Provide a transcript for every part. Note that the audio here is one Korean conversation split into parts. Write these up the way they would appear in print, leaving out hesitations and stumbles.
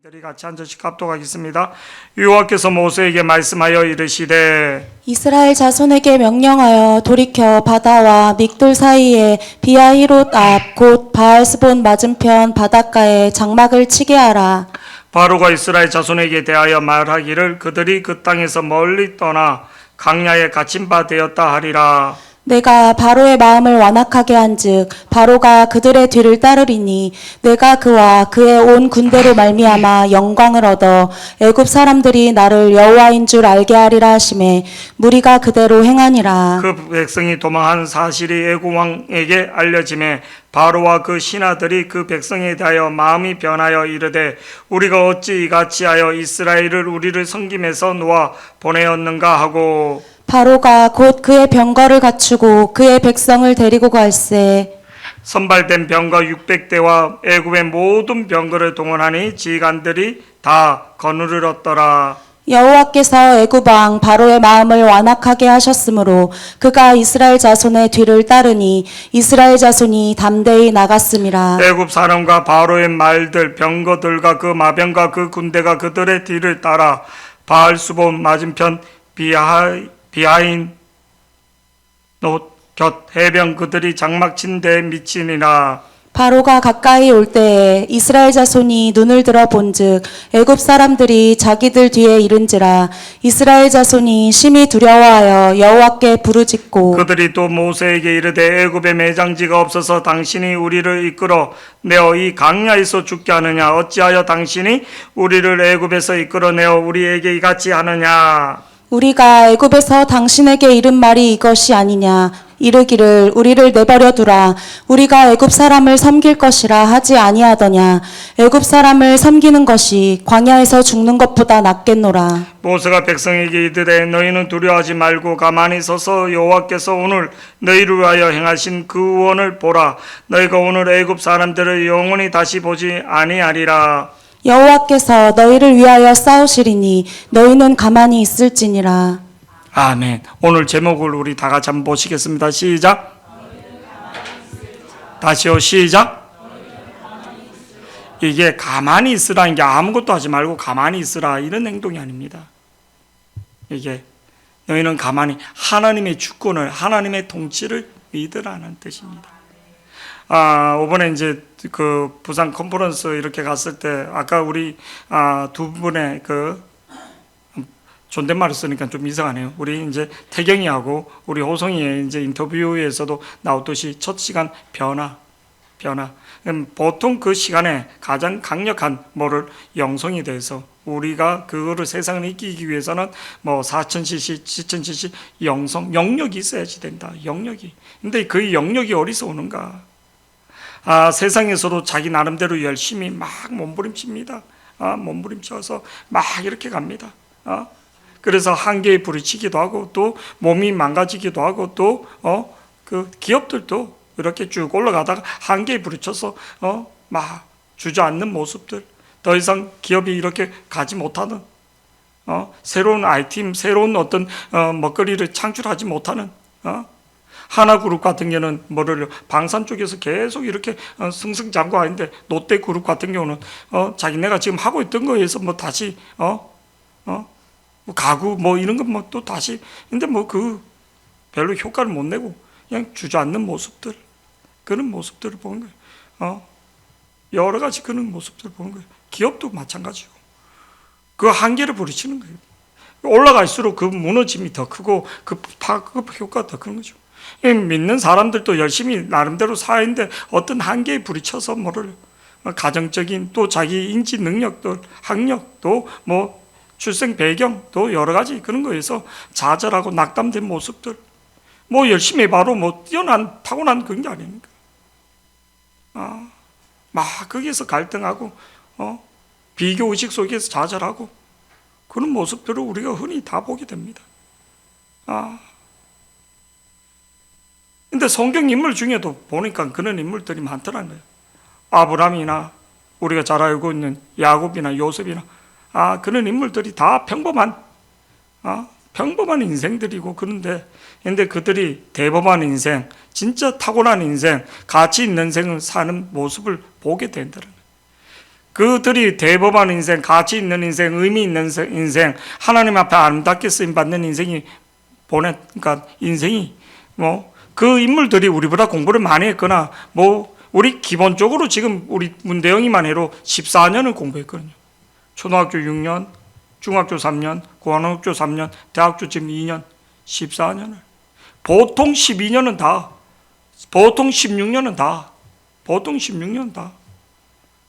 우리 같이 한 절씩 합독하겠습니다. 여호와께서 모세에게 말씀하여 이르시되 이스라엘 자손에게 명령하여 돌이켜 바다와 믹돌 사이에 비아히롯 앞 곧 바알스본 맞은편 바닷가에 장막을 치게 하라. 바로가 이스라엘 자손에게 대하여 말하기를 그들이 그 땅에서 멀리 떠나 강야에 갇힌 바 되었다 하리라. 내가 바로의 마음을 완악하게 한즉 바로가 그들의 뒤를 따르리니 내가 그와 그의 온 군대로 말미암아 영광을 얻어 애굽 사람들이 나를 여호와인 줄 알게 하리라 하시매 무리가 그대로 행하니라. 그 백성이 도망한 사실이 애굽 왕에게 알려지매 바로와 그 신하들이 그 백성에 대하여 마음이 변하여 이르되 우리가 어찌 이같이 하여 이스라엘을 우리를 섬김에서 놓아 보내었는가 하고 바로가 곧 그의 병거를 갖추고 그의 백성을 데리고 갈새 선발된 병거 600대와 애굽의 모든 병거를 동원하니 지휘관들이 다 거느르렀더라. 여호와께서 애굽 왕 바로의 마음을 완악하게 하셨으므로 그가 이스라엘 자손의 뒤를 따르니 이스라엘 자손이 담대히 나갔음이라. 애굽 사람과 바로의 말들 병거들과 그 마병과 그 군대가 그들의 뒤를 따라 바알수본 맞은편 비하인 롯 곁 해변 그들이 장막 친 데에 미치니라. 바로가 가까이 올 때에 이스라엘 자손이 눈을 들어 본즉 애굽 사람들이 자기들 뒤에 이른지라. 이스라엘 자손이 심히 두려워하여 여호와께 부르짖고 그들이 또 모세에게 이르되 애굽에 매장지가 없어서 당신이 우리를 이끌어 내어 이 강야에서 죽게 하느냐 어찌하여 당신이 우리를 애굽에서 이끌어내어 우리에게 이같이 하느냐. 우리가 애굽에서 당신에게 이른 말이 이것이 아니냐. 이르기를 우리를 내버려 두라. 우리가 애굽 사람을 섬길 것이라 하지 아니하더냐. 애굽 사람을 섬기는 것이 광야에서 죽는 것보다 낫겠노라. 모세가 백성에게 이르되 너희는 두려워하지 말고 가만히 서서 여호와께서 오늘 너희를 위하여 행하신 그 구원을 보라. 너희가 오늘 애굽 사람들을 영원히 다시 보지 아니하리라. 여호와께서 너희를 위하여 싸우시리니 너희는 가만히 있을지니라. 아멘. 오늘 제목을 우리 다 같이 한번 보시겠습니다. 시작. 다시요. 시작. 이게 가만히 있으라는 게 아무것도 하지 말고 가만히 있으라 이런 행동이 아닙니다. 이게 너희는 가만히 하나님의 주권을 하나님의 통치를 믿으라는 뜻입니다. 이번에 이제 그 부산 컨퍼런스 이렇게 갔을 때 아까 우리 두 분의 그 존댓말을 쓰니까 좀 이상하네요. 우리 이제 태경이하고 우리 호성이의 이제 인터뷰에서도 나오듯이 첫 시간 변화. 보통 그 시간에 가장 강력한 뭐를 영성에 대해서 우리가 그거를 세상을 이기기 위해서는 뭐 4000cc, 7000cc 영력이 있어야지 된다. 영력이. 근데 그 영력이 어디서 오는가? 세상에서도 자기 나름대로 열심히 막 몸부림칩니다. 몸부림쳐서 막 이렇게 갑니다. 그래서 한계에 부딪히기도 하고 또 몸이 망가지기도 하고 또 그 기업들도 이렇게 쭉 올라가다가 한계에 부딪혀서 막 주저앉는 모습들, 더 이상 기업이 이렇게 가지 못하는 새로운 아이템, 새로운 어떤 먹거리를 창출하지 못하는 하나그룹 같은 경우는 뭐를 방산 쪽에서 계속 이렇게 승승장구하는데 롯데그룹 같은 경우는 자기네가 지금 하고 있던 거에서 뭐 다시 뭐 가구 뭐 이런 건 뭐 또 다시 근데 뭐 그 별로 효과를 못 내고 그냥 주저앉는 모습들 그런 모습들을 보는 거예요. 여러 가지 그런 모습들을 보는 거예요. 기업도 마찬가지고 그 한계를 부딪히는 거예요. 올라갈수록 그 무너짐이 더 크고 그 파급 효과가 더 큰 거죠. 믿는 사람들도 열심히 나름대로 사는데 어떤 한계에 부딪혀서 뭐를 가정적인 또 자기 인지 능력들 학력도 뭐 출생 배경도 여러 가지 그런 거에서 좌절하고 낙담된 모습들 뭐 열심히 바로 뭐 뛰어난 타고난 그런 게 아닙니까? 막 거기에서 갈등하고 비교 의식 속에서 좌절하고 그런 모습들을 우리가 흔히 다 보게 됩니다. 근데 성경 인물 중에도 보니까 그런 인물들이 많더라는 거예요. 아브라함이나 우리가 잘 알고 있는 야곱이나 요셉이나 그런 인물들이 다 평범한 인생들이고 그런데 그들이 대범한 인생, 진짜 타고난 인생, 가치 있는 인생을 사는 모습을 보게 된다는 거예요. 그들이 대범한 인생, 가치 있는 인생, 의미 있는 인생, 하나님 앞에 아름답게 쓰임받는 인생이 그러니까 인생이 그 인물들이 우리보다 공부를 많이 했거나 우리 기본적으로 지금 우리 문대영이만 해도 14년을 공부했거든요. 초등학교 6년, 중학교 3년, 고등학교 3년, 대학교 지금 2년, 14년을. 보통 12년은 다, 보통 16년은 다, 보통 16년 다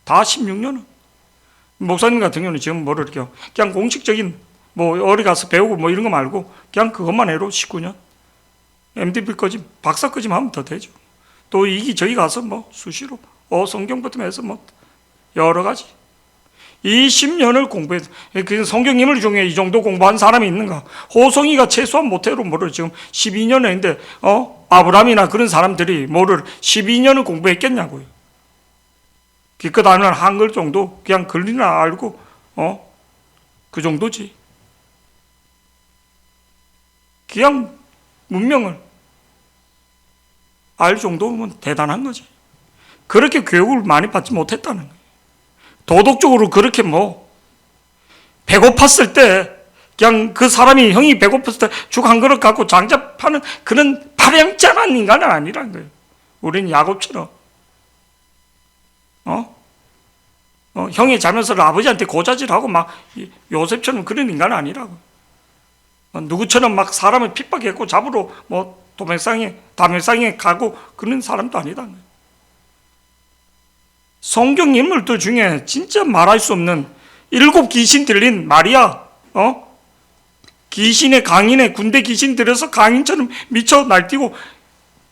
16년은. 목사님 같은 경우는 지금 이렇게요. 그냥 공식적인 어디 가서 배우고 이런 거 말고 그냥 그것만 해도 19년. MDB까지 박사까지 하면 더 되죠. 또 저기 가서 수시로 성경부터 해서 여러 가지 20년을 공부해서 그 성경 인물 중에 이 정도 공부한 사람이 있는가? 호성이가 최소한 못해도 지금 12년 했는데 아브라함이나 그런 사람들이 12년을 공부했겠냐고요. 기껏 하면 한글 정도 그냥 글리나 알고 그 정도지. 그냥 문명을 알 정도면 대단한 거지. 그렇게 교육을 많이 받지 못했다는 거예요. 도덕적으로 그렇게 배고팠을 때 그냥 그 사람이 형이 배고팠을 때 죽 한 그릇 갖고 장잡하는 그런 파렴치한 인간은 아니라는 거예요. 우리는 야곱처럼 형이 자면서 아버지한테 고자질하고 요셉처럼 그런 인간은 아니라고. 누구처럼 사람을 핍박했고 잡으러 담에상에 가고 그런 사람도 아니다. 성경 인물들 중에 진짜 말할 수 없는 7 귀신 들린 마리아, 귀신의 강인의 군대 귀신 들여서 강인처럼 미쳐 날뛰고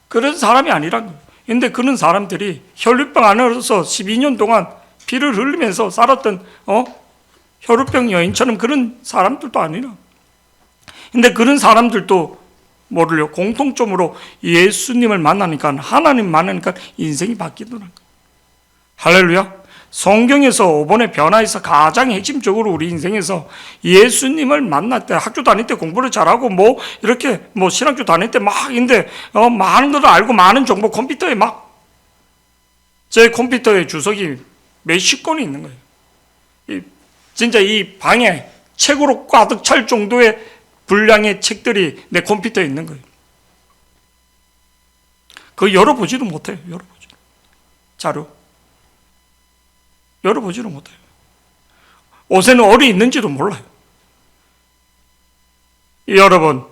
그런 사람이 아니란 거예요. 그런데 그런 사람들이 혈류병 안에서 12년 동안 피를 흘리면서 살았던 혈류병 여인처럼 그런 사람들도 아니라. 근데 그런 사람들도 공통점으로 예수님을 만나니까, 하나님 만나니까 인생이 바뀌더라고요. 할렐루야. 성경에서 이번에 변화에서 가장 핵심적으로 우리 인생에서 예수님을 만날 때, 학교 다닐 때 공부를 잘하고 이렇게 신학교 다닐 때 인데 많은 걸 알고 많은 정보 컴퓨터에 제 컴퓨터에 주석이 몇십 권이 있는 거예요. 진짜 이 방에 책으로 가득 찰 정도의 분량의 책들이 내 컴퓨터에 있는 거예요. 그거 열어보지도 못해요. 자료. 열어보지도 못해요. 옷에는 얼이 있는지도 몰라요. 여러분,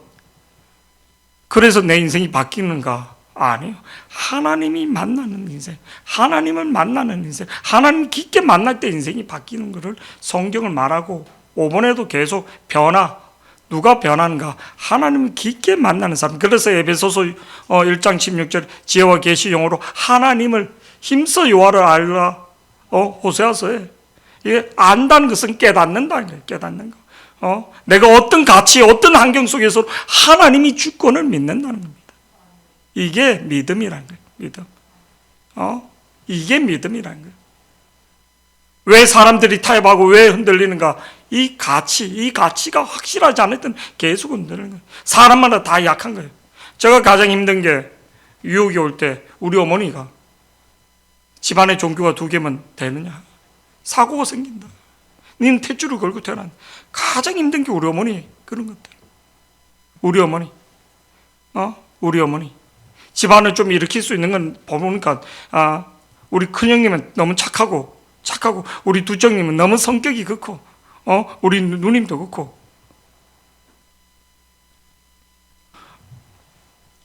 그래서 내 인생이 바뀌는가? 아니요. 하나님이 만나는 인생, 하나님을 만나는 인생, 하나님 깊게 만날 때 인생이 바뀌는 것을 성경을 말하고, 이번에도 계속 누가 변하는가? 하나님을 깊게 만나는 사람. 그래서 에베소서 1장 16절 지혜와 계시 용어로 하나님을 힘써 여호와를 알라. 호세아서에 이게 안다는 것은 깨닫는다는 거예요. 깨닫는 거. 내가 어떤 가치, 어떤 환경 속에서 하나님이 주권을 믿는다는 겁니다. 이게 믿음이란 거예요. 믿음. 이게 믿음이란 거예요. 왜 사람들이 타협하고 왜 흔들리는가? 이 가치가 확실하지 않을 때는 계속 흔들리는 거예요. 사람마다 다 약한 거예요. 제가 가장 힘든 게 유혹이 올 때 우리 어머니가 집안에 종교가 2개면 되느냐? 사고가 생긴다. 니는 탯줄을 걸고 태어난. 가장 힘든 게 우리 어머니 그런 것들. 우리 어머니. 집안을 좀 일으킬 수 있는 건 보니까 우리 큰형님은 너무 착하고 우리 두정님은 너무 성격이 그렇고 우리 누님도 그렇고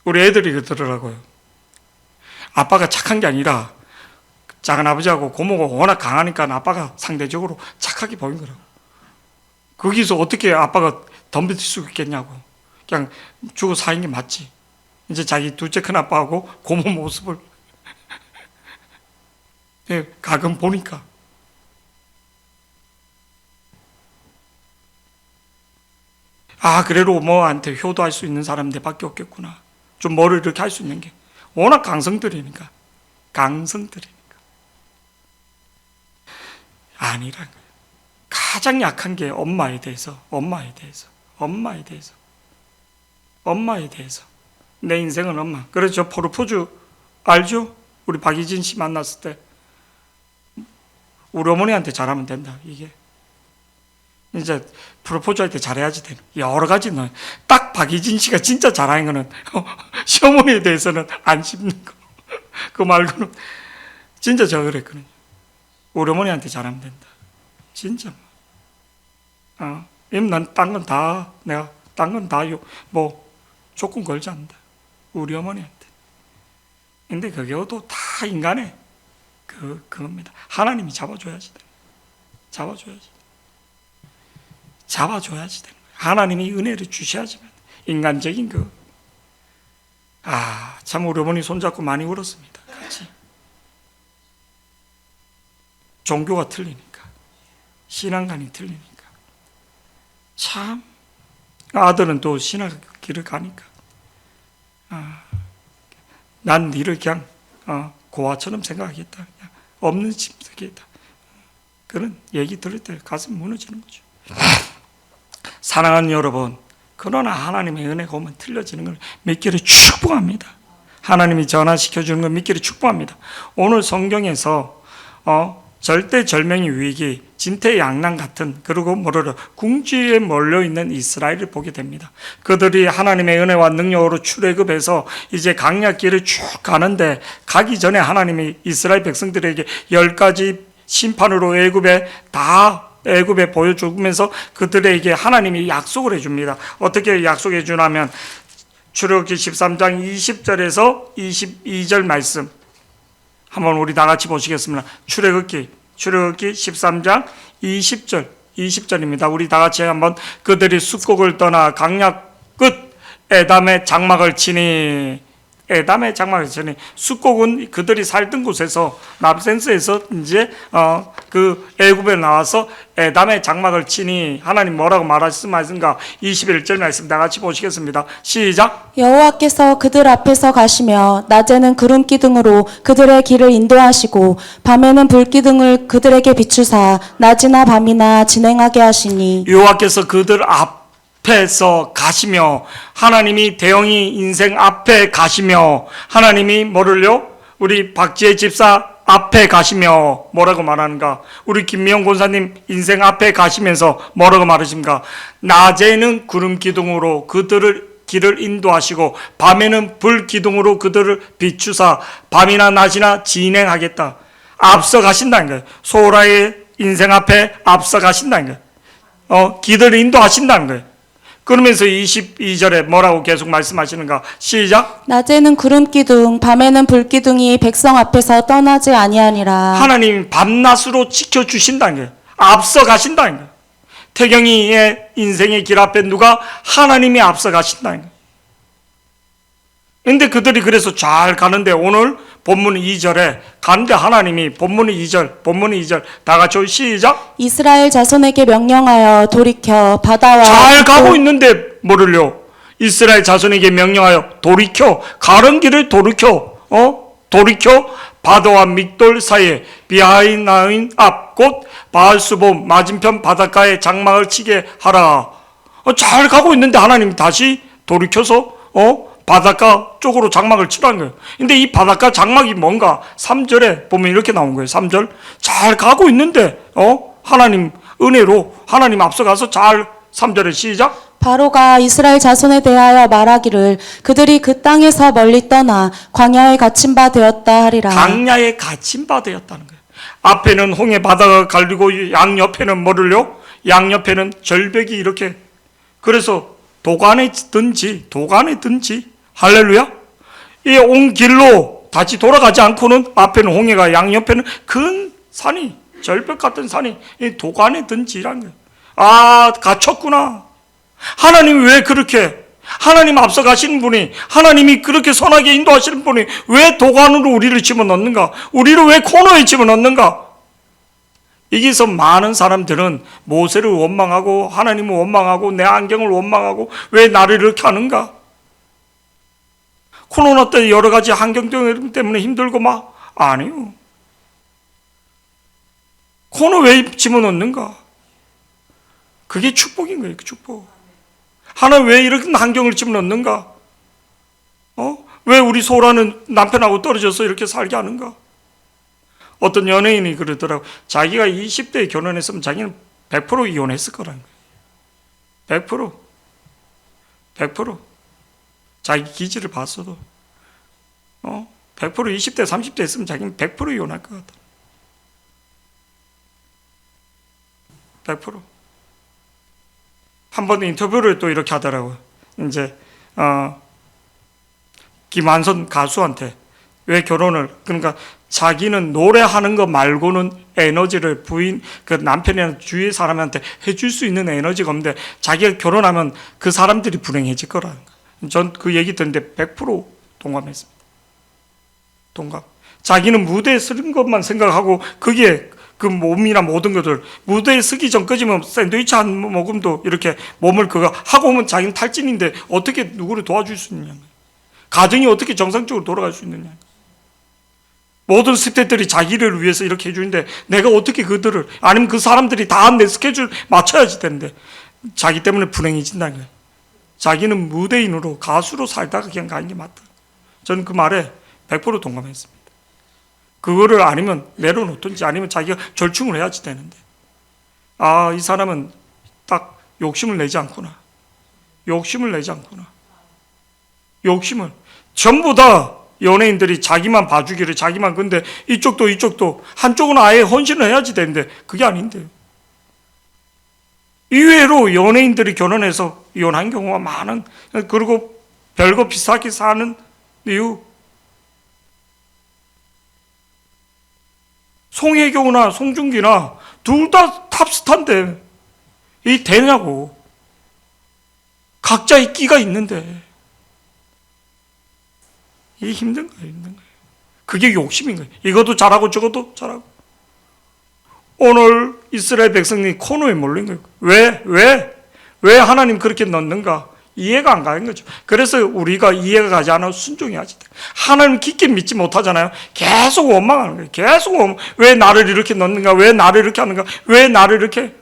우리 애들이 그러더라고요. 아빠가 착한 게 아니라 작은아버지하고 고모가 워낙 강하니까 아빠가 상대적으로 착하게 보인 거라고. 거기서 어떻게 아빠가 덤벼들 수 있겠냐고. 그냥 죽어 사는 게 맞지. 이제 자기 둘째 큰아빠하고 고모 모습을 가끔 보니까 그래도 뭐한테 효도할 수 있는 사람들밖에 없겠구나. 좀 뭐를 이렇게 할 수 있는 게 워낙 강성들이니까. 아니란 거예요. 가장 약한 게 엄마에 대해서 내 인생은 엄마. 그래서 프로포즈 알죠? 우리 박희진 씨 만났을 때 우리 어머니한테 잘하면 된다. 이게 이제 프로포즈 할 때 잘해야지 되는 여러 가지 는 딱 박희진 씨가 진짜 잘하는 거는 시어머니에 대해서는 안 씹는 거. 그 말고는 진짜 저 그랬거든요. 우리 어머니한테 잘하면 된다. 진짜. 난 딴 건 다 내가 딴 건 다 뭐 조건 걸지 않는다. 우리 어머니한테. 근데 그게도 다 인간의 그겁니다. 하나님이 잡아줘야지 돼. 잡아줘야지 돼. 하나님이 은혜를 주셔야지만 인간적인 참 우리 어머니 손잡고 많이 울었습니다. 같이. 종교가 틀리니까, 신앙관이 틀리니까. 참 아들은 또 신학 길을 가니까 난 니를 그냥 고아처럼 생각하겠다. 그냥 없는 짐승이다. 그런 얘기 들을 때 가슴이 무너지는 거죠. 사랑하는 여러분, 그러나 하나님의 은혜가 오면 틀려지는 걸 믿기를 축복합니다. 하나님이 전환시켜주는 걸 믿기를 축복합니다. 오늘 성경에서 절대절명의 위기, 진퇴양난 같은, 그리고 궁지에 몰려있는 이스라엘을 보게 됩니다. 그들이 하나님의 은혜와 능력으로 출애굽해서 이제 강약길을 쭉 가는데, 가기 전에 하나님이 이스라엘 백성들에게 10가지 심판으로 애굽에 보여주면서 그들에게 하나님이 약속을 해줍니다. 어떻게 약속해 주냐면 출애굽기 13장 20절에서 22절 말씀 한번 우리 다 같이 보시겠습니다. 출애굽기 13장 20절입니다. 우리 다 같이 한번 그들이 숫곡을 떠나 강약 끝 에담의 장막을 치니, 숫곡은 그들이 살던 곳에서 납센스에서 이제 그 애굽에 나와서 에담의 장막을 치니, 하나님 뭐라고 말씀하신가? 21절 말씀 다 같이 보시겠습니다. 시작. 여호와께서 그들 앞에서 가시며 낮에는 구름 기둥으로 그들의 길을 인도하시고 밤에는 불 기둥을 그들에게 비추사 낮이나 밤이나 진행하게 하시니, 여호와께서 그들 앞에서 가시며, 하나님이 대영이 인생 앞에 가시며, 하나님이 뭐를요? 우리 박지혜 집사 앞에 가시며 뭐라고 말하는가? 우리 김미영 권사님 인생 앞에 가시면서 뭐라고 말하십니까? 낮에는 구름 기둥으로 그들을 길을 인도하시고 밤에는 불 기둥으로 그들을 비추사 밤이나 낮이나 진행하겠다. 앞서 가신다는 거예요. 소라의 인생 앞에 앞서 가신다는 거예요. 길을 인도하신다는 거예요. 그러면서 22절에 뭐라고 계속 말씀하시는가? 시작. 낮에는 구름 기둥 밤에는 불 기둥이 백성 앞에서 떠나지 아니하니라. 하나님이 밤낮으로 지켜주신다는 거예요. 앞서 가신다는 거예요. 태경이의 인생의 길 앞에 누가? 하나님이 앞서 가신다는 거예요. 근데 그들이 그래서 잘 가는데, 오늘 본문 2절에 가는데 하나님이 본문 2절 다 같이 시작. 이스라엘 자손에게 명령하여 돌이켜 바다와 잘 가고 있는데 뭐를요? 이스라엘 자손에게 명령하여 돌이켜, 가는 길을 돌이켜 바다와 믹돌 사이에 비하이나인 앞 곧 바알수봄 맞은편 바닷가에 장막을 치게 하라. 잘 가고 있는데 하나님이 다시 돌이켜서 바닷가 쪽으로 장막을 치라는 거예요. 근데 이 바닷가 장막이 뭔가? 3절에 보면 이렇게 나온 거예요. 3절. 잘 가고 있는데 하나님 은혜로 하나님 앞서가서 3절에 시작. 바로가 이스라엘 자손에 대하여 말하기를 그들이 그 땅에서 멀리 떠나 광야에 갇힌 바 되었다 하리라. 광야에 갇힌 바 되었다는 거예요. 앞에는 홍해 바다가 갈리고 양옆에는 뭐를요? 양옆에는 절벽이 이렇게, 그래서 도간에 든지 할렐루야. 이 온 길로 다시 돌아가지 않고는 앞에는 홍해가 양옆에는 큰 산이, 절벽 같은 산이 도간에 든지라는 거예요. 갇혔구나. 하나님이 왜 그렇게, 하나님 앞서 가시는 분이, 하나님이 그렇게 선하게 인도하시는 분이 왜 도관으로 우리를 집어넣는가? 우리를 왜 코너에 집어넣는가? 여기서 많은 사람들은 모세를 원망하고 하나님을 원망하고 내 안경을 원망하고 왜 나를 이렇게 하는가? 코로나 때 여러 가지 환경 때문에 힘들고 아니요. 코너 왜 집어넣는가? 그게 축복인 거예요. 축복. 하나님 왜 이렇게 환경을 집어넣는가? 왜 우리 소라는 남편하고 떨어져서 이렇게 살게 하는가? 어떤 연예인이 그러더라고. 자기가 20대에 결혼했으면 자기는 100% 이혼했을 거라는 거예요. 100%. 100%. 자기 기질을 봤어도 100% 20대 30대 했으면 자기는 100% 이혼할 것 같다. 100%. 한 번 인터뷰를 또 이렇게 하더라고요. 이제 김한선 가수한테 왜 결혼을, 그러니까 자기는 노래하는 거 말고는 에너지를 그 남편이나 주위 사람한테 해줄 수 있는 에너지가 없는데 자기가 결혼하면 그 사람들이 불행해질 거라는 거예요. 전 그 얘기 듣는데 100% 동감했습니다. 동감. 자기는 무대에 서는 것만 생각하고 그게 그 몸이나 모든 것들 무대에 서기 전까지면 샌드위치 한 모금도 이렇게 몸을 그거 하고 오면 자기는 탈진인데 어떻게 누구를 도와줄 수 있느냐, 가정이 어떻게 정상적으로 돌아갈 수 있느냐. 모든 스태프들이 자기를 위해서 이렇게 해주는데 내가 어떻게 그들을, 아니면 그 사람들이 다 내 스케줄 맞춰야지 되는데 자기 때문에 불행해진다는 거예요. 자기는 무대인으로 가수로 살다가 그냥 가는 게 맞다. 저는 그 말에 100% 동감했습니다. 그거를 아니면 내려놓든지 아니면 자기가 절충을 해야지 되는데, 이 사람은 딱 욕심을 내지 않구나. 욕심을 내지 않구나. 욕심을. 전부 다 연예인들이 자기만 봐주기를, 자기만, 근데 이쪽도 한쪽은 아예 헌신을 해야지 되는데 그게 아닌데요. 이외로 연예인들이 결혼해서 이혼한 경우가 많은, 그리고 별거 비싸게 사는 이유, 송혜교나 송중기나 둘 다 탑스타인데 이 되냐고. 각자의 끼가 있는데 이게 힘든 거예요, 힘든 거예요. 그게 욕심인 거예요. 이것도 잘하고 저것도 잘하고. 오늘 이스라엘 백성이 코너에 몰린 거예요. 왜 하나님 그렇게 넣는가? 이해가 안 가는 거죠. 그래서 우리가 이해가 가지 않아 순종해야지 돼. 하나님 깊게 믿지 못하잖아요. 계속 원망하는 거예요. 계속 왜 나를 이렇게 넣는가? 왜 나를 이렇게 하는가? 왜 나를 이렇게?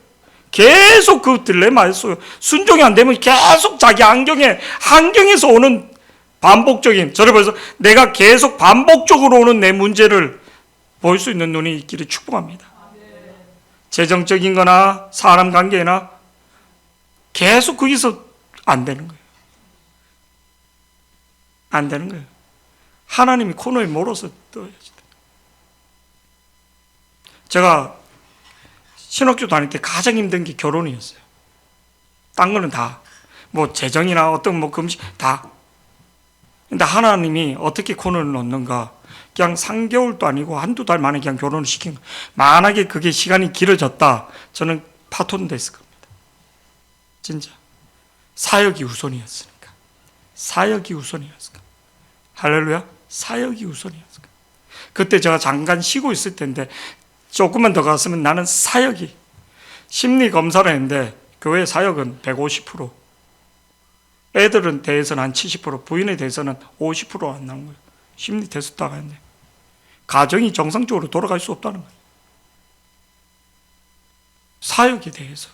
계속 그 딜레마였어요. 순종이 안 되면 계속 자기 환경에서 오는 반복적인, 저를 보여서 내가 계속 반복적으로 오는 내 문제를 볼 수 있는 눈이 있기를 축복합니다. 재정적인 거나 사람 관계나 계속 거기서 안 되는 거예요. 안 되는 거예요. 하나님이 코너에 몰아서 떠야지. 제가 신학교 다닐 때 가장 힘든 게 결혼이었어요. 딴 거는 다, 뭐 재정이나 어떤 뭐 금식 다. 근데 하나님이 어떻게 코너를 넣는가? 그냥 3개월도 아니고 한두 달 만에 그냥 결혼을 시킨 거예요. 만약에 그게 시간이 길어졌다, 저는 파토는 됐을 겁니다. 진짜. 사역이 우선이었으니까. 사역이 우선이었으니까. 할렐루야. 사역이 우선이었으니까. 그때 제가 잠깐 쉬고 있을 텐데 조금만 더 갔으면 나는 사역이, 심리 검사를 했는데 교회 사역은 150%, 애들은 대해서는 한 70%, 부인에 대해서는 50% 안 나온 거예요. 심리 테스트 다 했는데 가정이 정상적으로 돌아갈 수 없다는 거예요. 사역에 대해서.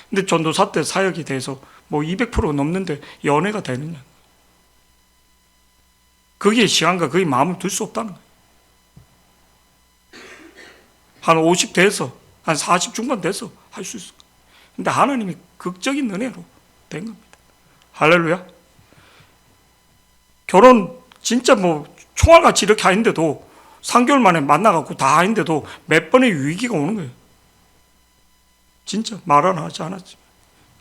근데 전도사 때 사역에 대해서 뭐 200% 넘는데 연애가 되느냐? 거기에 시간과 거기에 마음을 둘 수 없다는 거예요. 한 50 돼서, 한 40 중반 돼서 할 수 있을 거예요. 근데 하나님이 극적인 은혜로 된 겁니다. 할렐루야. 결혼 진짜 뭐 총알같이 이렇게 하는데도 3개월 만에 만나갖고 다 하는데도 몇 번의 위기가 오는 거예요. 진짜 말은 하지 않았지만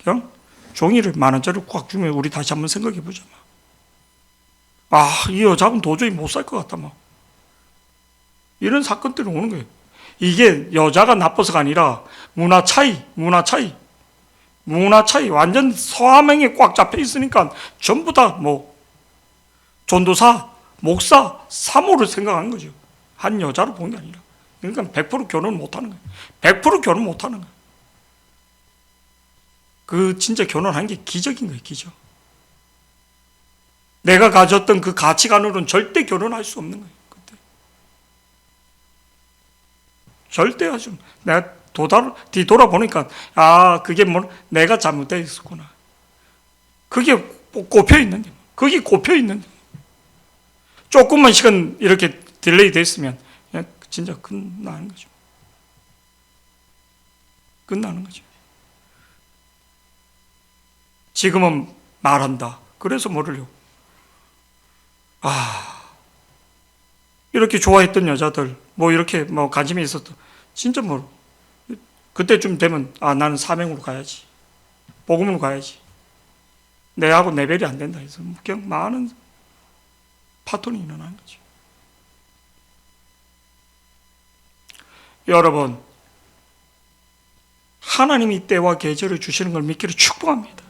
그냥 종이를 10,000원짜리 꽉 주면 우리 다시 한번 생각해 보자. 이 여자분 도저히 못 살 것 같다. 이런 사건들이 오는 거예요. 이게 여자가 나빠서가 아니라 문화 차이, 완전 서화명에 꽉 잡혀 있으니까 전부 다 뭐 전도사, 목사, 사모를 생각하는 거죠. 한 여자로 본 게 아니라. 그러니까 100% 결혼 못 하는 거예요. 100% 결혼 못 하는 거예요. 그 진짜 결혼한 게 기적인 거예요, 기적. 내가 가졌던 그 가치관으로는 절대 결혼할 수 없는 거예요, 그때. 절대 하죠. 내가 뒤돌아보니까, 그게 뭐, 내가 잘못되어 있었구나. 그게 꼽혀 있는데, 조금만 시간 이렇게 딜레이 됐으면, 그냥 진짜 끝나는 거죠. 끝나는 거죠. 지금은 말한다. 그래서 뭐를요? 이렇게 좋아했던 여자들, 뭐 이렇게 뭐 관심이 있었던, 진짜 뭐 그때쯤 되면 나는 사명으로 가야지, 복음으로 가야지, 내하고 내별이 안 된다 해서 그냥 많은 파톤이 일어나는 거죠. 여러분, 하나님이 때와 계절을 주시는 걸 믿기를 축복합니다.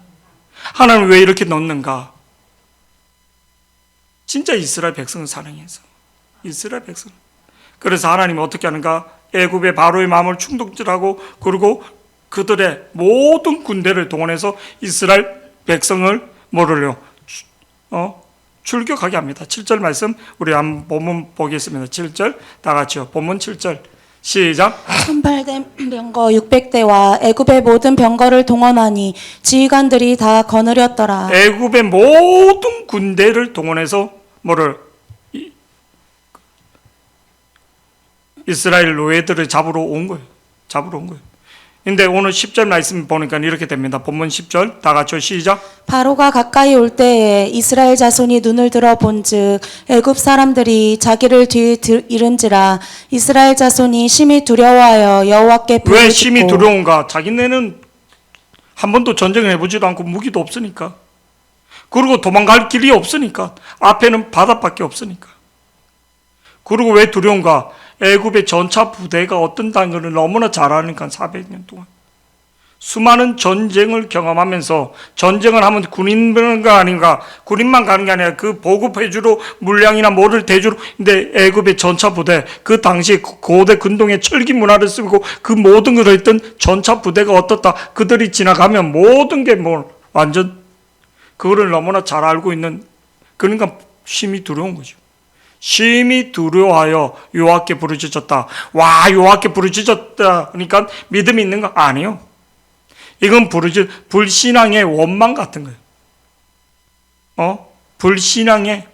하나님은 왜 이렇게 넣는가? 진짜 이스라엘 백성을 사랑해서. 이스라엘 백성. 그래서 하나님은 어떻게 하는가? 애굽의 바로의 마음을 충동질하고, 그리고 그들의 모든 군대를 동원해서 이스라엘 백성을 뭐를요? 출격하게 합니다. 7절 말씀 우리 한번 본문 보겠습니다. 7절 다 같이요. 본문 7절 시작. 선발된 병거 600대와 애굽의 모든 병거를 동원하니 지휘관들이 다 거느렸더라. 애굽의 모든 군대를 동원해서 뭐를 이스라엘 노예들을 잡으러 온 거예요. 근데 오늘 10절 말씀 보니까 이렇게 됩니다. 본문 10절 다 같이 시작. 바로가 가까이 올 때에 이스라엘 자손이 눈을 들어 본즉 애굽 사람들이 자기를 잃은지라. 이스라엘 자손이 심히 두려워하여 여호와께 부르짖고. 왜 심히 두려운가? 자기네는 한 번도 전쟁을 해보지도 않고 무기도 없으니까, 그리고 도망갈 길이 없으니까, 앞에는 바다밖에 없으니까. 그리고 왜 두려운가? 애굽의 전차 부대가 어떤다는 것을 너무나 잘 아니까 400년 동안 수많은 전쟁을 경험하면서, 전쟁을 하면 군인만 아닌가, 군인만 가는 게 아니라 그 보급해주러 물량이나 뭐를 대주러. 근데 애굽의 전차 부대, 그 당시 고대 근동의 철기 문화를 쓰고 그 모든 것을 했던 전차 부대가 어떻다, 그들이 지나가면 모든 게 뭐 완전 그거를 너무나 잘 알고 있는, 그러니까 심히 두려운 거죠. 심히 두려워하여 여호와께 부르짖었다. 와, 여호와께 부르짖었다 그러니까 믿음이 있는 거 아니에요. 이건 불신앙의 원망 같은 거예요. 불신앙의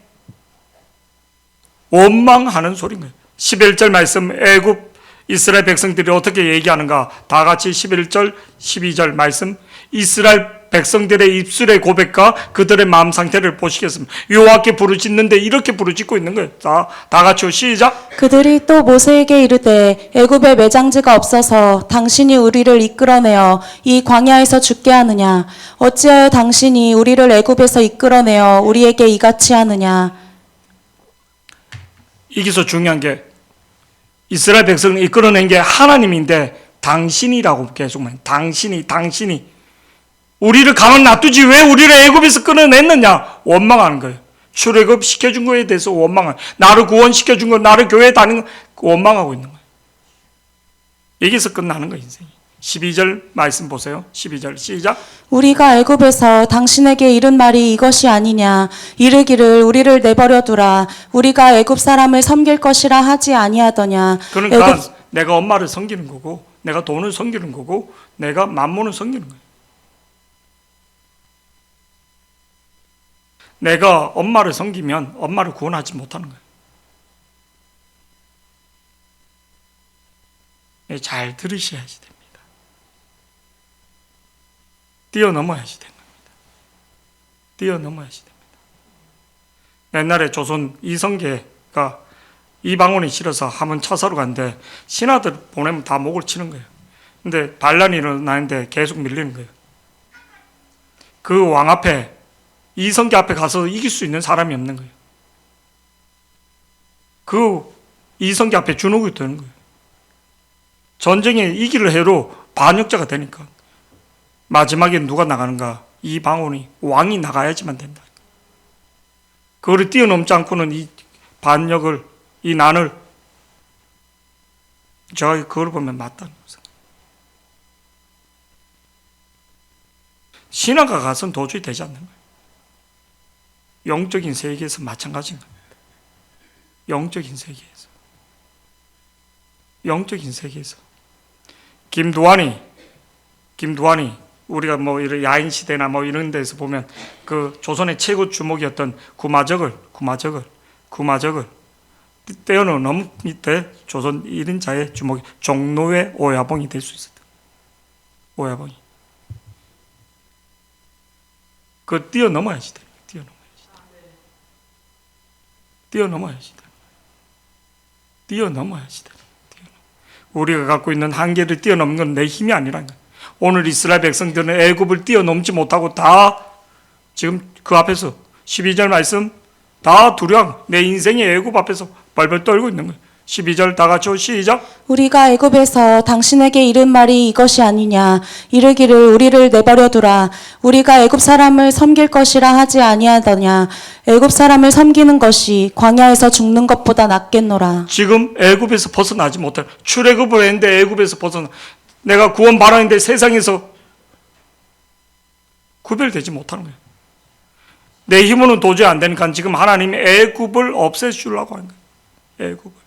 원망하는 소리인 거예요. 11절 말씀, 애굽 이스라엘 백성들이 어떻게 얘기하는가? 다 같이 11절 12절 말씀, 이스라엘 백성들의 입술의 고백과 그들의 마음 상태를 보시겠습니다. 여호와께 부르짖는데 이렇게 부르짖고 있는 거예요. 다 같이요. 시작. 그들이 또 모세에게 이르되 애굽에 매장지가 없어서 당신이 우리를 이끌어내어 이 광야에서 죽게 하느냐? 어찌하여 당신이 우리를 애굽에서 이끌어내어 우리에게 이같이 하느냐? 여기서 중요한 게, 이스라엘 백성을 이끌어낸 게 하나님인데 당신이라고 계속 말해요. 당신이 우리를 가만 놔두지 왜 우리를 애굽에서 끌어냈느냐? 원망하는 거예요. 출애굽 시켜준 거에 대해서 원망하는, 나를 구원시켜준 거, 나를 교회에 다니는 거 원망하고 있는 거예요. 여기서 끝나는 거예요, 인생이. 12절 말씀 보세요. 12절 시작. 우리가 애굽에서 당신에게 이른 말이 이것이 아니냐? 이르기를 우리를 내버려 두라. 우리가 애굽 사람을 섬길 것이라 하지 아니하더냐? 그러니까 내가 엄마를 섬기는 거고, 내가 돈을 섬기는 거고, 내가 만몬을 섬기는 거예요. 내가 엄마를 섬기면 엄마를 구원하지 못하는 거예요. 잘 들으셔야지 됩니다. 뛰어넘어야지 됩니다. 뛰어넘어야지 됩니다. 옛날에 조선 이성계가 이방원이 싫어서 한번 차사로 갔는데 신하들 보내면 다 목을 치는 거예요. 근데 반란이 일어나는데 계속 밀리는 거예요. 그 왕 앞에, 이성계 앞에 가서 이길 수 있는 사람이 없는 거예요. 그 이성계 앞에 주눅이 드는 거예요. 전쟁에 이기를 해로 반역자가 되니까 마지막에 누가 나가는가? 이방원이, 왕이 나가야지만 된다. 그거를 뛰어넘지 않고는 이 반역을, 이 난을, 제가 그걸 보면 맞다는 거죠. 신화가 가서는 도저히 되지 않는 거예요. 영적인 세계에서 마찬가지인 겁니다. 영적인 세계에서. 김두한이 우리가 뭐 이런 야인 시대나 뭐 이런 데서 보면 그 조선의 최고 주목이었던 구마적을 때어는 너무 밑에 조선 1인자의 주먹이 종로의 오야봉이 될 수 있었다. 오야봉이. 그 뛰어넘어야지 돼. 뛰어넘어야지 돼. 우리가 갖고 있는 한계를 뛰어넘는 건 내 힘이 아니라는 거야. 오늘 이스라엘 백성들은 애굽을 뛰어넘지 못하고 다 지금 그 앞에서 12절 말씀 다 두려워. 내 인생의 애굽 앞에서 벌벌 떨고 있는 거예요. 12절 다 같이 시작. 우리가 애굽에서 당신에게 이른 말이 이것이 아니냐 이르기를 우리를 내버려 두라 우리가 애굽 사람을 섬길 것이라 하지 아니하더냐 애굽 사람을 섬기는 것이 광야에서 죽는 것보다 낫겠노라. 지금 애굽에서 벗어나지 못해. 출애굽을 했는데 애굽에서 벗어나. 내가 구원 받았는데 세상에서 구별되지 못하는 거예요. 내 힘으로는 도저히 안 되니까 지금 하나님이 애굽을 없애주려고 하는 거예요. 애굽을.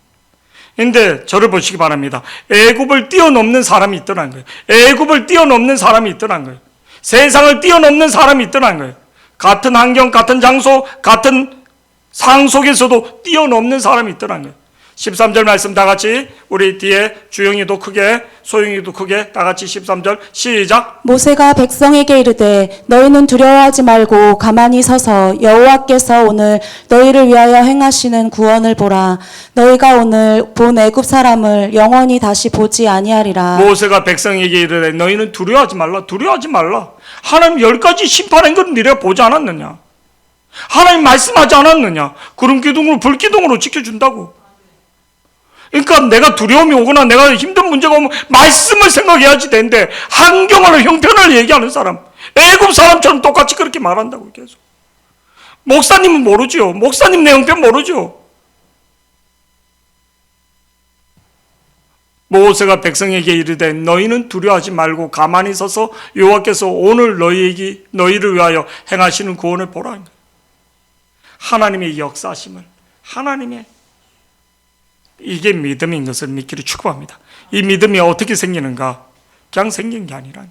근데 저를 보시기 바랍니다. 애굽을 뛰어넘는 사람이 있더라는 거예요. 애굽을 뛰어넘는 사람이 있더라는 거예요. 세상을 뛰어넘는 사람이 있더라는 거예요. 같은 환경, 같은 장소, 같은 상황 속에서도 뛰어넘는 사람이 있더라는 거예요. 13절 말씀 다 같이 우리 뒤에 주영이도 크게 소영이도 크게 다 같이 13절 시작. 모세가 백성에게 이르되 너희는 두려워하지 말고 가만히 서서 여호와께서 오늘 너희를 위하여 행하시는 구원을 보라. 너희가 오늘 본 애굽 사람을 영원히 다시 보지 아니하리라. 모세가 백성에게 이르되 너희는 두려워하지 말라. 하나님 10가지 심판한 건 너희가 보지 않았느냐? 하나님 말씀하지 않았느냐? 구름 기둥으로 불 기둥으로 지켜준다고. 그러니까 내가 두려움이 오거나 내가 힘든 문제가 오면 말씀을 생각해야지 되는데 환경을 형편을 얘기하는 사람, 애굽 사람처럼 똑같이 그렇게 말한다고 계속. 목사님은 모르죠. 목사님 내 형편 모르죠. 모세가 백성에게 이르되 너희는 두려워하지 말고 가만히 서서 여호와께서 오늘 너희를 위하여 행하시는 구원을 보라. 하나님의 역사하심을, 하나님의 이게 믿음인 것을 믿기를 축복합니다. 이 믿음이 어떻게 생기는가? 그냥 생긴 게 아니라.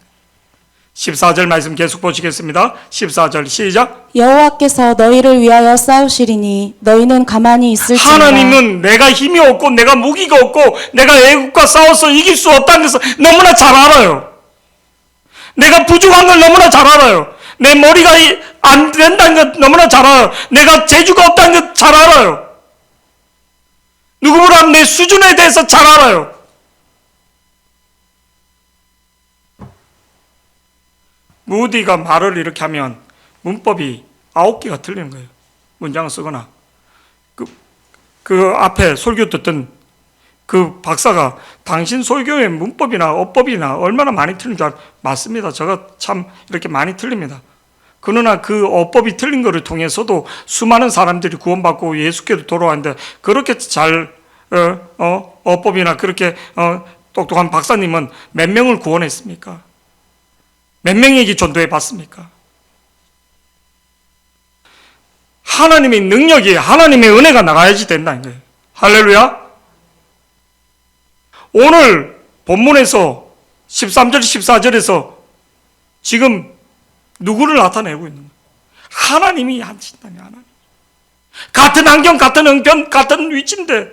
14절 말씀 계속 보시겠습니다. 14절 시작. 여호와께서 너희를 위하여 싸우시리니 너희는 가만히 있을지니라. 하나님은 내가 힘이 없고 내가 무기가 없고 내가 애국과 싸워서 이길 수 없다는 것을 너무나 잘 알아요. 내가 부족한 걸 너무나 잘 알아요. 내 머리가 안 된다는 것 너무나 잘 알아요. 내가 재주가 없다는 것 잘 알아요. 누구보다 내 수준에 대해서 잘 알아요. 무디가 말을 이렇게 하면 문법이 9개가 틀리는 거예요. 문장을 쓰거나. 그 앞에 설교 듣던 그 박사가 당신 설교의 문법이나 어법이나 얼마나 많이 틀린 줄 알아요. 맞습니다. 제가 참 이렇게 많이 틀립니다. 그러나 그 어법이 틀린 것을 통해서도 수많은 사람들이 구원받고 예수께로 돌아왔는데 그렇게 잘 어법이나 그렇게 똑똑한 박사님은 몇 명을 구원했습니까? 몇 명에게 전도해 봤습니까? 하나님의 능력이, 하나님의 은혜가 나가야지 된다는 거예요. 할렐루야. 오늘 본문에서 13절 14절에서 지금 누구를 나타내고 있는 거예요? 하나님이 하신다니. 하나님. 같은 환경, 같은 형편, 같은 위치인데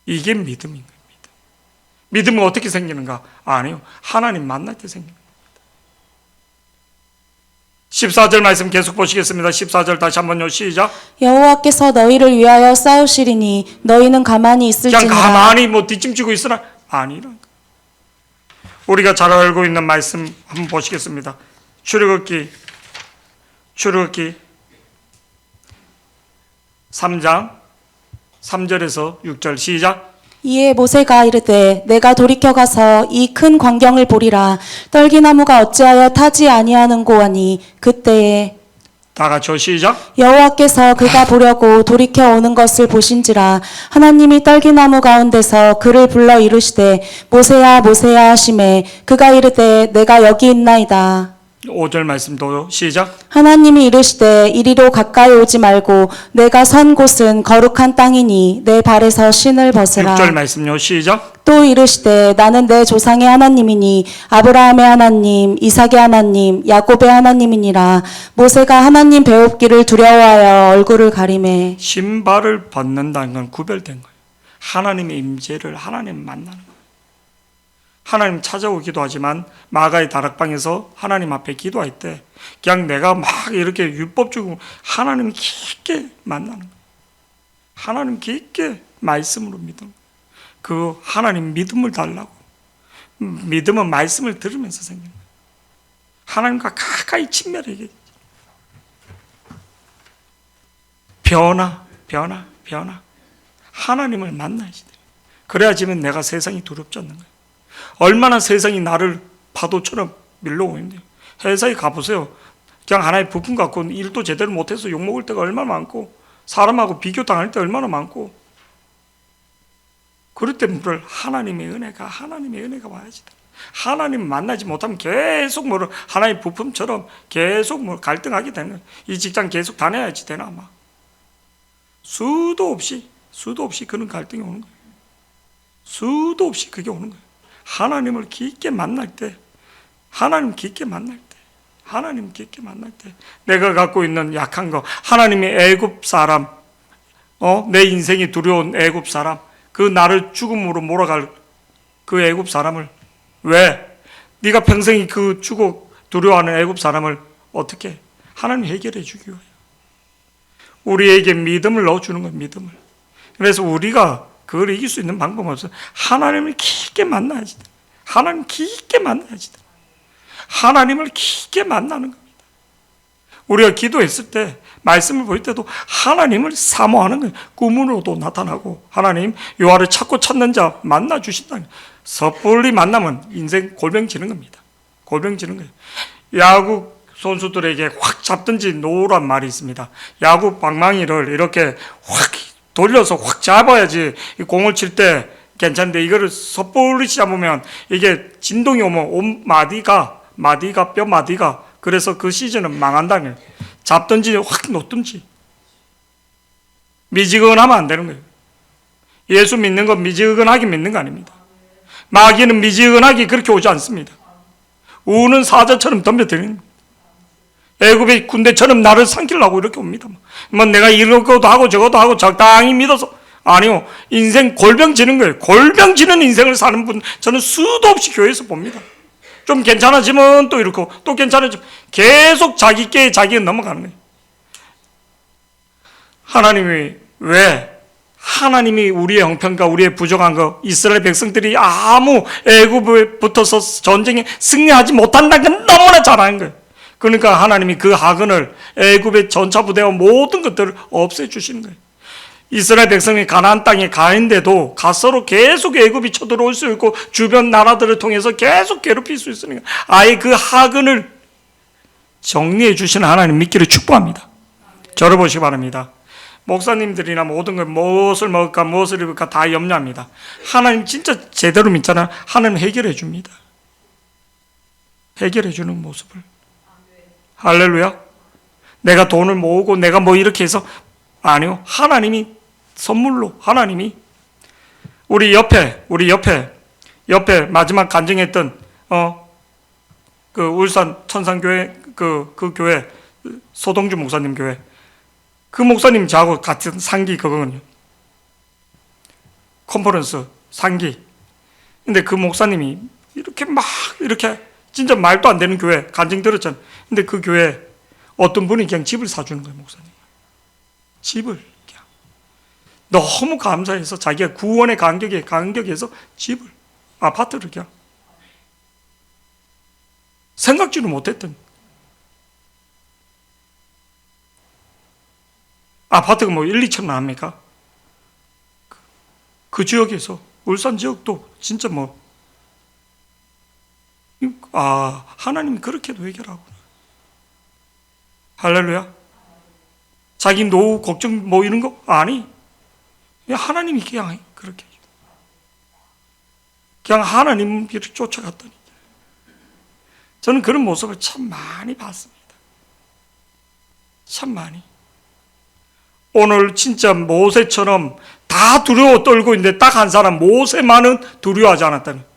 이게 믿음인 겁니다. 믿음은 어떻게 생기는가? 아니요. 하나님 만날 때 생깁니다. 14절 말씀 계속 보시겠습니다. 14절 다시 한번요. 시작. 여호와께서 너희를 위하여 싸우시리니 너희는 가만히 있을지니라. 그냥 가만히 뒷짐지고 있으나 아니란. 우리가 잘 알고 있는 말씀 한번 보시겠습니다. 출애굽기 3장 3절에서 6절 시작. 이에 모세가 이르되 내가 돌이켜 가서 이 큰 광경을 보리라. 떨기나무가 어찌하여 타지 아니하는고 하니 그때에 다 같이 시작. 여호와께서 그가 보려고 돌이켜 오는 것을 보신지라. 하나님이 떨기나무 가운데서 그를 불러 이르시되 모세야 모세야 하시매 그가 이르되 내가 여기 있나이다. 5절 말씀도 시작. 하나님이 이르시되 이리로 가까이 오지 말고 내가 선 곳은 거룩한 땅이니 내 발에서 신을 벗으라. 6절 말씀요 시작. 또 이르시되 나는 내 조상의 하나님이니 아브라함의 하나님, 이삭의 하나님, 야곱의 하나님이니라. 모세가 하나님 배웁기를 두려워하여 얼굴을 가리매. 신발을 벗는다는 건 구별된 거예요. 하나님의 임재를 하나님 만나는 거예요. 하나님 찾아오기도 하지만 마가의 다락방에서 하나님 앞에 기도할 때 그냥 내가 막 이렇게 율법적으로 하나님 깊게 만나는 거예요. 하나님 깊게 말씀으로 믿는 거예요. 그 하나님 믿음을 달라고. 믿음은 말씀을 들으면서 생기는 거예요. 하나님과 가까이 친밀하게. 변화. 하나님을 만나야지 돼요. 그래야지만 내가 세상이 두렵지 않는 거예요. 얼마나 세상이 나를 파도처럼 밀려오는데요. 회사에 가보세요. 그냥 하나의 부품 갖고 일도 제대로 못해서 욕먹을 때가 얼마나 많고 사람하고 비교당할 때 얼마나 많고 그럴 때 물을 하나님의 은혜가 와야지 돼. 하나님 만나지 못하면 계속 뭐 하나의 부품처럼 계속 뭐 갈등하게 되는 거예요. 이 직장 계속 다녀야지 되나 아마. 수도 없이 그런 갈등이 오는 거예요. 수도 없이 그게 오는 거예요. 하나님을 깊게 만날 때 하나님 깊게 만날 때 내가 갖고 있는 약한 거 하나님의 애굽 사람 내 인생이 두려운 애굽 사람 그 나를 죽음으로 몰아갈 그 애굽 사람을 왜 네가 평생이 그 죽어 두려워하는 애굽 사람을 어떻게 하나님 해결해 주기 위하여 우리에게 믿음을 넣어주는 거예요. 믿음을. 그래서 우리가 그걸 이길 수 있는 방법은 없어요. 하나님을 깊게 만나야지 돼. 하나님 깊게 만나야지 돼. 하나님을 깊게 만나는 겁니다. 우리가 기도했을 때 말씀을 볼 때도 하나님을 사모하는 거예요. 꿈으로도 나타나고 하나님 요한을 찾고 찾는 자 만나 주신다. 섣불리 만나면 인생 골병 지는 겁니다. 골병 지는 거예요. 야구 선수들에게 확 잡든지 놓으란 말이 있습니다. 야구 방망이를 이렇게 확 돌려서 확 잡아야지 공을 칠 때 괜찮은데 이거를 섣불리 잡으면 이게 진동이 오면 온 마디가 뼈 마디가 그래서 그 시즌은 망한다는 거예요. 잡든지 확 놓든지 미지근하면 안 되는 거예요. 예수 믿는 건 미지근하게 믿는 거 아닙니다. 마귀는 미지근하게 그렇게 오지 않습니다. 우는 사자처럼 덤벼드는 거예요. 애굽의 군대처럼 나를 삼키려고 이렇게 옵니다. 뭐 내가 이러고도 하고 저것도 하고 적당히 믿어서 아니요. 인생 골병 지는 거예요. 골병 지는 인생을 사는 분 저는 수도 없이 교회에서 봅니다. 좀 괜찮아지면 또 이렇고 또 괜찮아지면 계속 자기께 자기가 넘어가는 거예요. 하나님이 우리의 형편과 우리의 부족한 거 이스라엘 백성들이 아무 애굽에 붙어서 전쟁에 승리하지 못한다는 건 너무나 잘 아는 거예요. 그러니까 하나님이 그 하근을 애굽의 전차 부대와 모든 것들을 없애주시는 거예요. 이스라엘 백성이 가나안 땅에 가 있는데도 가서로 계속 애굽이 쳐들어올 수 있고 주변 나라들을 통해서 계속 괴롭힐 수 있으니까 아예 그 하근을 정리해 주시는 하나님 믿기를 축복합니다. 저를 보시기 바랍니다. 목사님들이나 모든 걸 무엇을 먹을까 무엇을 입을까 다 염려합니다. 하나님 진짜 제대로 믿잖아요. 하나님 해결해 줍니다. 해결해 주는 모습을. 할렐루야. 내가 돈을 모으고 내가 뭐 이렇게 해서 아니요. 하나님이 선물로 하나님이 우리 옆에 마지막 간증했던 그 울산 천상교회 그 교회 소동주 목사님 교회 그 목사님 저하고 같은 상기 그거는요. 컨퍼런스 상기. 근데 그 목사님이 이렇게 진짜 말도 안 되는 교회 간증 들었잖아. 근데 그 교회 어떤 분이 그냥 집을 사주는 거예요, 목사님. 집을 그냥 너무 감사해서 자기가 구원의 간격에서 집을 아파트를 그냥 생각지도 못했던 아파트가 뭐 1, 2천만 합니까? 그 지역에서 울산 지역도 진짜 하나님이 그렇게도 해결하구나. 할렐루야. 자기 노후 걱정 뭐 이런 거 아니. 하나님이 그냥 그렇게 그냥 하나님을 쫓아갔더니 저는 그런 모습을 참 많이 봤습니다. 참 많이. 오늘 진짜 모세처럼 다 두려워 떨고 있는데 딱 한 사람, 모세만은 두려워하지 않았다는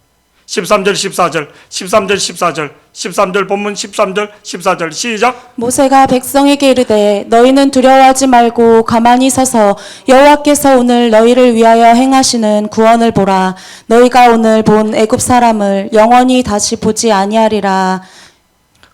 13절 14절 13절 14절 13절 본문 13절 14절 시작. 모세가 백성에게 이르되 너희는 두려워하지 말고 가만히 서서 여호와께서 오늘 너희를 위하여 행하시는 구원을 보라. 너희가 오늘 본 애굽 사람을 영원히 다시 보지 아니하리라.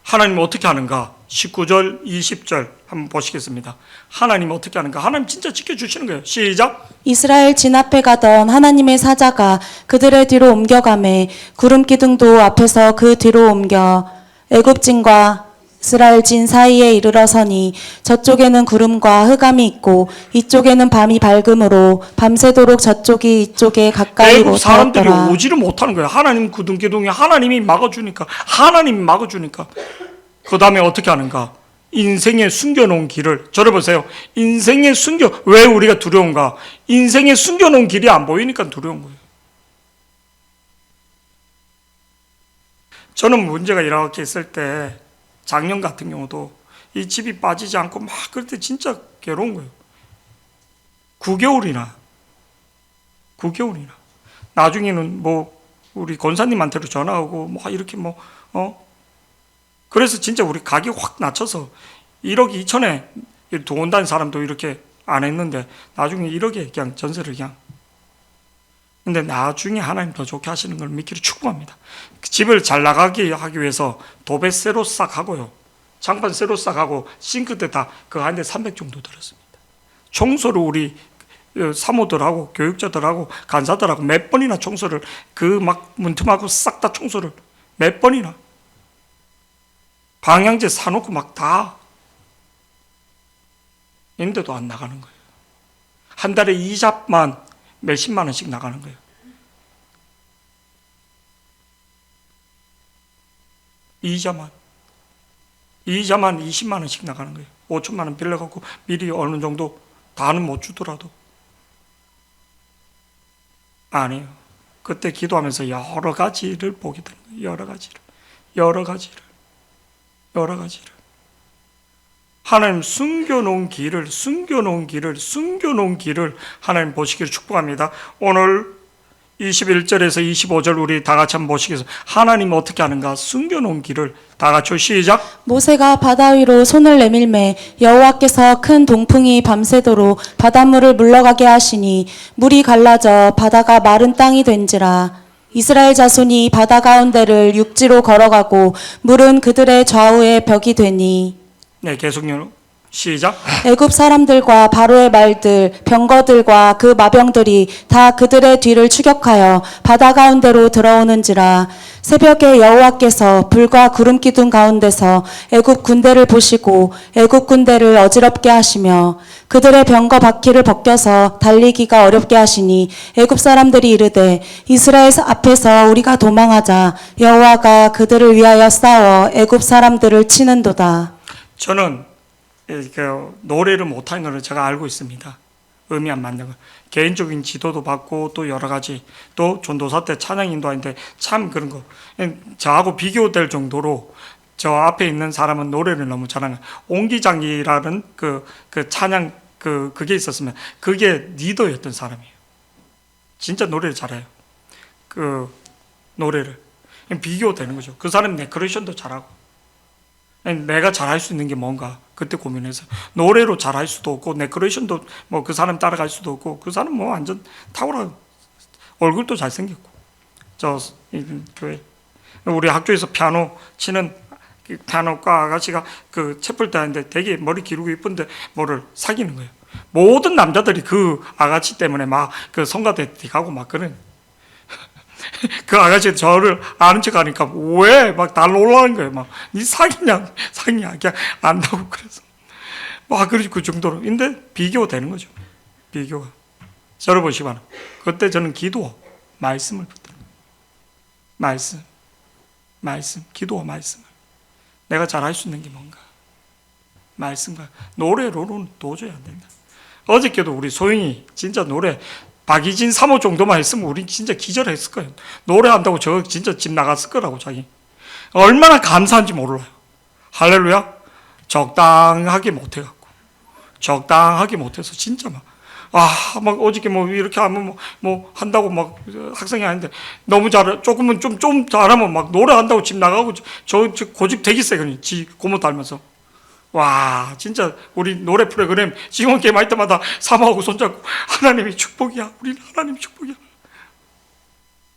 하나님 어떻게 하는가? 19절 20절 한번 보시겠습니다. 하나님 어떻게 하는가? 하나님 진짜 지켜주시는 거예요. 시작. 이스라엘 진 앞에 가던 하나님의 사자가 그들의 뒤로 옮겨가매 구름 기둥도 앞에서 그 뒤로 옮겨 애굽 진과 이스라엘 진 사이에 이르러서니 저쪽에는 구름과 흑암이 있고 이쪽에는 밤이 밝음으로 밤새도록 저쪽이 이쪽에 가까이 애굽 사람들이 못하였더라. 오지를 못하는 거예요. 하나님 구름 기둥이 하나님이 막아주니까, 하나님이 막아주니까. 그 다음에 어떻게 하는가? 인생에 숨겨놓은 길을, 저를 보세요. 인생에 왜 우리가 두려운가? 인생에 숨겨놓은 길이 안 보이니까 두려운 거예요. 저는 문제가 이렇게 있을 때, 작년 같은 경우도 이 집이 빠지지 않고 막 그럴 때 진짜 괴로운 거예요. 9개월이나. 나중에는 뭐, 우리 권사님한테로 전화하고, 뭐, 이렇게 그래서 진짜 우리 가격 확 낮춰서 1억 2천에 들어온다는 사람도 이렇게 안 했는데 나중에 1억에 그냥 전세를 그냥. 근데 나중에 하나님 더 좋게 하시는 걸 믿기로 축복합니다. 집을 잘 나가게 하기 위해서 도배 새로 싹 하고요. 장판 새로 싹 하고 싱크대 다 그 한 대 300 정도 들었습니다. 청소를 우리 사모들하고 교육자들하고 간사들하고 몇 번이나 청소를 그 막 문틈하고 싹 다 청소를 몇 번이나. 방향제 사놓고 막 다 인데도 안 나가는 거예요. 한 달에 이자만 몇십만 원씩 나가는 거예요. 이자만 20만 원씩 나가는 거예요. 5천만 원 빌려갖고 미리 어느 정도 다는 못 주더라도 아니에요. 그때 기도하면서 여러 가지를 보게 되는 거예요. 여러 가지를 하나님 숨겨놓은 길을 하나님 보시기를 축복합니다. 오늘 21절에서 25절 우리 다 같이 한번 보시겠습니다. 하나님 어떻게 하는가? 숨겨놓은 길을 다 같이 시작. 모세가 바다 위로 손을 내밀매 여호와께서 큰 동풍이 밤새도록 바닷물을 물러가게 하시니 물이 갈라져 바다가 마른 땅이 된지라. 이스라엘 자손이 바다 가운데를 육지로 걸어가고 물은 그들의 좌우에 벽이 되니. 네, 계속요. 시작. 애굽 사람들과 바로의 말들, 병거들과 그 마병들이 다 그들의 뒤를 추격하여 바다 가운데로 들어오는지라. 새벽에 여호와께서 불과 구름 기둥 가운데서 애굽 군대를 보시고 애굽 군대를 어지럽게 하시며 그들의 병거 바퀴를 벗겨서 달리기가 어렵게 하시니 애굽 사람들이 이르되 이스라엘 앞에서 우리가 도망하자. 여호와가 그들을 위하여 싸워 애굽 사람들을 치는도다. 저는 노래를 못하는 것을 제가 알고 있습니다. 의미 안 맞는 거. 개인적인 지도도 받고 또 여러 가지 또 전도사 때 찬양 인도하는데 참 그런 거 저하고 비교될 정도로 저 앞에 있는 사람은 노래를 너무 잘하는 옹기장이라는 그 찬양 그게 있었으면 그게 리더였던 사람이에요. 진짜 노래를 잘해요. 그 노래를 비교되는 거죠. 그 사람 데코레이션도 잘하고. 내가 잘할 수 있는 게 뭔가 그때 고민해서 노래로 잘할 수도 없고 데코레이션도 뭐 그 사람 따라갈 수도 없고 그 사람 뭐 완전 탁월한 얼굴도 잘생겼고 저 교회 우리 학교에서 피아노 치는 피아노과 아가씨가 그 채플 하는데 되게 머리 기르고 이쁜데 뭐를 사귀는 거예요. 모든 남자들이 그 아가씨 때문에 막 그 성가대 가고 막 그런 그 아가씨 저를 아는 척 하니까 왜 막 다 놀라는 거예요. 막 니 사귀냐 그냥 안다고 그래서 막 그 정도로. 근데 비교되는 거죠. 비교가. 저를 보시면 그때 저는 기도와 말씀을 붙들어요. 말씀, 기도와 말씀을. 내가 잘할 수 있는 게 뭔가. 말씀과 노래로는 도저히 안 된다. 어저께도 우리 소영이 진짜 노래 박이진 3호 정도만 했으면 우리 진짜 기절했을 거예요. 노래한다고 저 진짜 집 나갔을 거라고 자기. 얼마나 감사한지 몰라요. 할렐루야. 적당하게 못해갖고, 적당하게 못해서 진짜 막 어저께 이렇게 하면 한다고 막 학생이 아닌데 너무 조금은 좀 잘하면 막 노래한다고 집 나가고 저 고집 되게 세거든요. 지 고모 닮아서. 와, 진짜 우리 노래 프로그램 지원 게임 할 때마다 사모하고 손잡고 하나님의 축복이야. 우리는 하나님의 축복이야.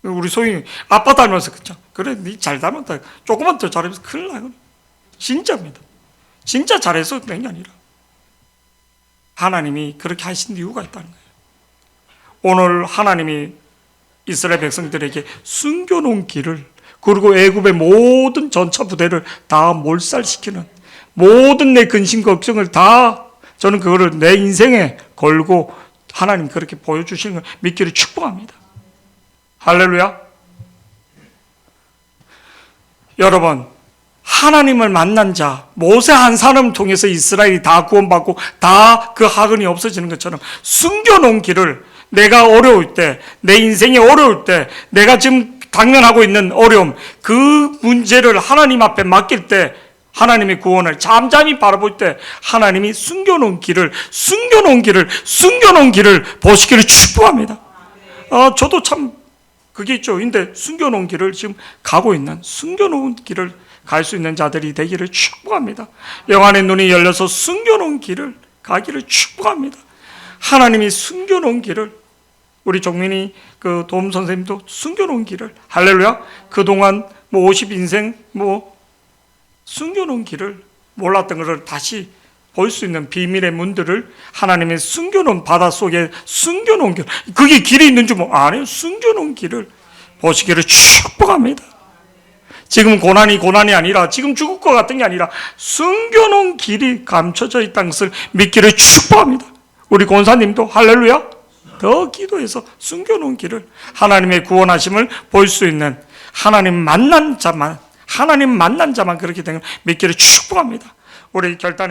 우리 소영이 아빠 닮아서 그쵸? 그래, 니 잘 닮았다. 조금만 더 잘해서 큰일 나거든. 진짜입니다. 진짜 잘해서 된 게 아니라 하나님이 그렇게 하신 이유가 있다는 거예요. 오늘 하나님이 이스라엘 백성들에게 숨겨놓은 길을, 그리고 애굽의 모든 전차 부대를 다 몰살시키는 모든 내 근심 걱정을 다, 저는 그거를 내 인생에 걸고 하나님 그렇게 보여주시는 걸 믿기를 축복합니다. 할렐루야. 여러분, 하나님을 만난 자, 모세 한 사람을 통해서 이스라엘이 다 구원받고 다 그 학은이 없어지는 것처럼 숨겨놓은 길을, 내가 어려울 때, 내 인생이 어려울 때, 내가 지금 당면하고 있는 어려움, 그 문제를 하나님 앞에 맡길 때, 하나님의 구원을 잠잠히 바라볼 때 하나님이 숨겨놓은 길을 보시기를 축복합니다. 저도 참 그게 있죠. 근데 숨겨놓은 길을 지금 가고 있는, 숨겨놓은 길을 갈 수 있는 자들이 되기를 축복합니다. 영안의 눈이 열려서 숨겨놓은 길을 가기를 축복합니다. 하나님이 숨겨놓은 길을, 우리 종민이 그 도움 선생님도 숨겨놓은 길을, 할렐루야. 그동안 50인생 숨겨놓은 길을, 몰랐던 것을 다시 볼 수 있는 비밀의 문들을 하나님의 숨겨놓은 바닷속에 숨겨놓은 길, 그게 길이 있는 줄 아니에요. 숨겨놓은 길을 보시기를 축복합니다. 지금 고난이 아니라, 지금 죽을 것 같은 게 아니라 숨겨놓은 길이 감춰져 있다는 것을 믿기를 축복합니다. 우리 권사님도 할렐루야, 더 기도해서 숨겨놓은 길을, 하나님의 구원하심을 볼 수 있는 하나님 만난 자만 그렇게 되는 믿기를 축복합니다. 우리 결단에